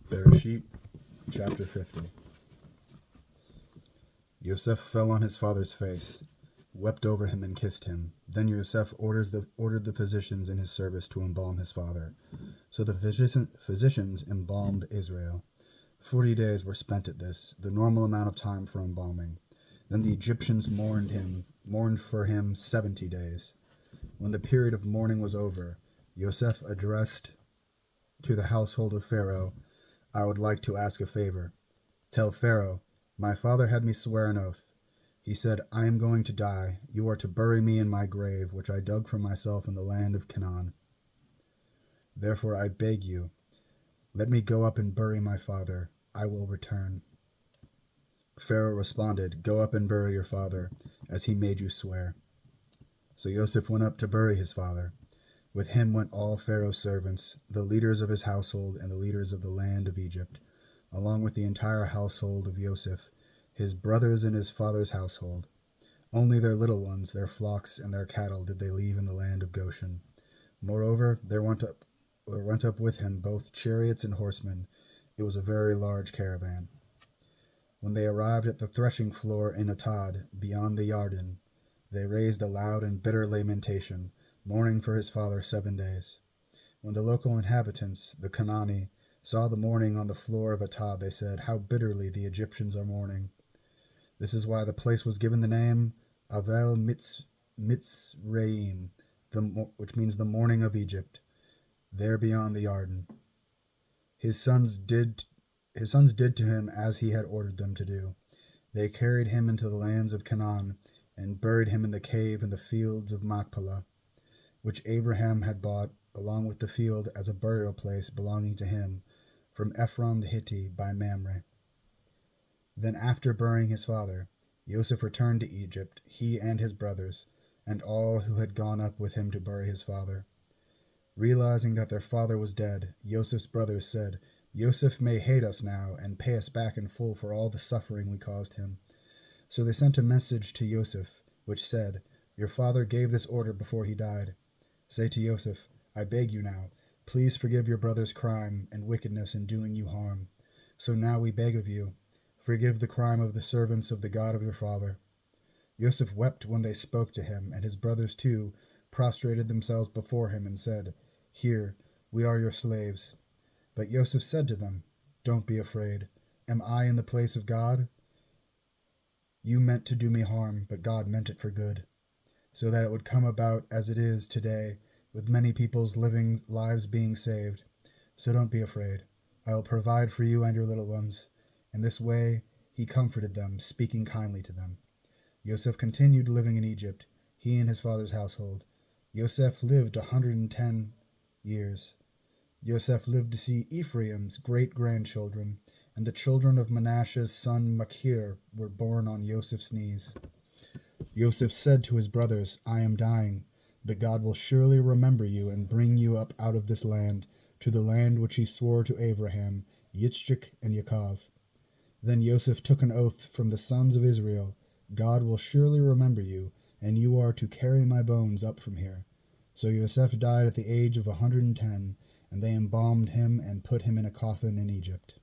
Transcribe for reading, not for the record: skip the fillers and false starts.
Bereshit, chapter 50. Yosef fell on his father's face, wept over him, and kissed him. Then Yosef ordered the physicians in his service to embalm his father. So the physicians embalmed Israel. 40 days were spent at this, the normal amount of time for embalming. Then the Egyptians mourned for him 70 days. When the period of mourning was over, Yosef addressed to the household of Pharaoh, "I would like to ask a favor. Tell Pharaoh, my father had me swear an oath. He said, I am going to die. You are to bury me in my grave, which I dug for myself in the land of Canaan. Therefore I beg you, let me go up and bury my father. I will return." Pharaoh responded, "Go up and bury your father, as he made you swear." So Yosef went up to bury his father. With him went all Pharaoh's servants, the leaders of his household and the leaders of the land of Egypt, along with the entire household of Yosef, his brothers and his father's household. Only their little ones, their flocks and their cattle did they leave in the land of Goshen. Moreover, there went up with him both chariots and horsemen. It was a very large caravan. When they arrived at the threshing floor in Atad, beyond the Yarden, they raised a loud and bitter lamentation, mourning for his father 7 days. When the local inhabitants, the Canaani, saw the mourning on the floor of Atad, they said, "How bitterly the Egyptians are mourning." This is why the place was given the name Avel Mitzrayim, which means the mourning of Egypt, there beyond the Yarden. His sons did to him as he had ordered them to do. They carried him into the lands of Canaan and buried him in the cave in the fields of Machpelah, which Abraham had bought along with the field as a burial place belonging to him from Ephron the Hittite by Mamre. Then after burying his father, Yosef returned to Egypt, he and his brothers, and all who had gone up with him to bury his father. Realizing that their father was dead, Yosef's brothers said, "Yosef may hate us now and pay us back in full for all the suffering we caused him." So they sent a message to Yosef, which said, "Your father gave this order before he died. Say to Yosef, I beg you now, please forgive your brother's crime and wickedness in doing you harm. So now we beg of you, forgive the crime of the servants of the God of your father." Yosef wept when they spoke to him, and his brothers too prostrated themselves before him and said, "Here, we are your slaves." But Yosef said to them, "Don't be afraid. Am I in the place of God? You meant to do me harm, but God meant it for good, so that it would come about as it is today, with many people's lives being saved. So don't be afraid. I will provide for you and your little ones." In this way he comforted them, speaking kindly to them. Yosef continued living in Egypt, he and his father's household. Yosef lived 110 years. Yosef lived to see Ephraim's great-grandchildren, and the children of Manasseh's son Machir were born on Yosef's knees. Yosef said to his brothers, "I am dying, but God will surely remember you and bring you up out of this land, to the land which he swore to Abraham, Yitzchak, and Yaakov." Then Yosef took an oath from the sons of Israel, "God will surely remember you, and you are to carry my bones up from here." So Yosef died at the age of 110, and they embalmed him and put him in a coffin in Egypt.